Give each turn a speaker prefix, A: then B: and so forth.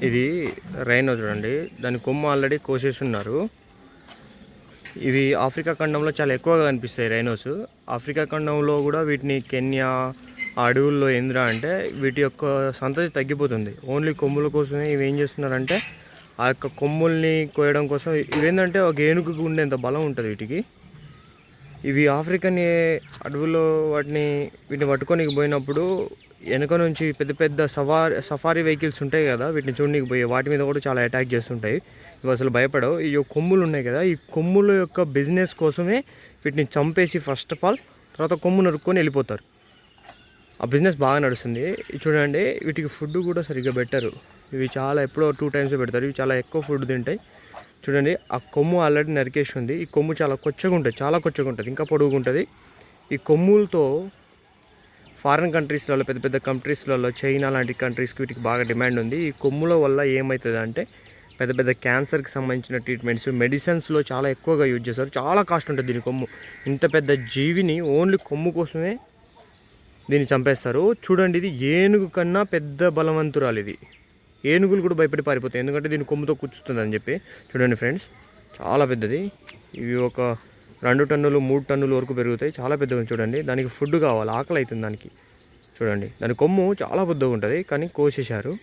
A: ఇది రైనో చూడండి, దాని కొమ్ము ఆల్రెడీ కోసేస్తున్నారు. ఇవి ఆఫ్రికా ఖండంలో చాలా ఎక్కువగా కనిపిస్తాయి రైనోస్. ఆఫ్రికా ఖండంలో కూడా వీటిని కెన్యా అడవుల్లో ఏందిరా అంటే వీటి యొక్క సంతతి తగ్గిపోతుంది. ఓన్లీ కొమ్ముల కోసమే ఇవి ఏం చేస్తున్నారంటే ఆ యొక్క కొమ్ముల్ని కోయడం కోసం ఇవేంటంటే ఒక ఏనుగుకు ఉండేంత బలం ఉంటుంది వీటికి. ఇవి ఆఫ్రికన్ అడవుల్లో వీటిని పట్టుకొని పోయినప్పుడు వెనక నుంచి పెద్ద పెద్ద సఫారీ వెహికల్స్ ఉంటాయి కదా, వీటిని చూడడానికి పోయి వాటి మీద కూడా చాలా అటాక్ చేస్తుంటాయి. ఇవి అసలు భయపడవు. ఈ కొమ్ములు ఉన్నాయి కదా, ఈ కొమ్ముల యొక్క బిజినెస్ కోసమే వీటిని చంపేసి ఫస్ట్ ఆఫ్ ఆల్ తర్వాత కొమ్ము నరుక్కొని వెళ్ళిపోతారు. ఆ బిజినెస్ బాగా నడుస్తుంది. చూడండి, వీటికి ఫుడ్ కూడా సరిగ్గా పెట్టరు. ఇవి చాలా ఎప్పుడో 2 times పెడతారు. ఇవి చాలా ఎక్కువ ఫుడ్ తింటాయి. చూడండి, ఆ కొమ్ము ఆల్రెడీ నరికేసి ఉంది. ఈ కొమ్ము చాలా కొచ్చగా ఉంటుంది, చాలా కొచ్చగా ఉంటుంది, ఇంకా పొడుగు ఉంటుంది. ఈ కొమ్ములతో ఫారిన్ కంట్రీస్లలో, పెద్ద పెద్ద కంట్రీస్లలో, చైనా లాంటి కంట్రీస్కి వీటికి బాగా డిమాండ్ ఉంది. ఈ కొమ్ముల వల్ల ఏమవుతుంది అంటే పెద్ద పెద్ద క్యాన్సర్కి సంబంధించిన ట్రీట్మెంట్స్, మెడిసిన్స్లో చాలా ఎక్కువగా యూజ్ చేస్తారు. చాలా కాస్ట్ ఉంటుంది దీని కొమ్ము. ఇంత పెద్ద జీవిని ఓన్లీ కొమ్ము కోసమే దీన్ని చంపేస్తారు. చూడండి, ఇది ఏనుగు కన్నా పెద్ద బలవంతురాలు. ఇది ఏనుగులు కూడా భయపడి పారిపోతాయి, ఎందుకంటే దీని కొమ్ముతో కూర్చుతుందని చెప్పి. చూడండి ఫ్రెండ్స్, చాలా పెద్దది. ఇవి ఒక 2 టన్నులు 3 టన్నుల వరకు పెరుగుతాయి. చాలా పెద్దగా చూడండి. దానికి ఫుడ్ కావాలి, ఆకలి అవుతుంది దానికి. చూడండి, దాని కొమ్ము చాలా పెద్దగా ఉంటుంది, కానీ కోసేశారు.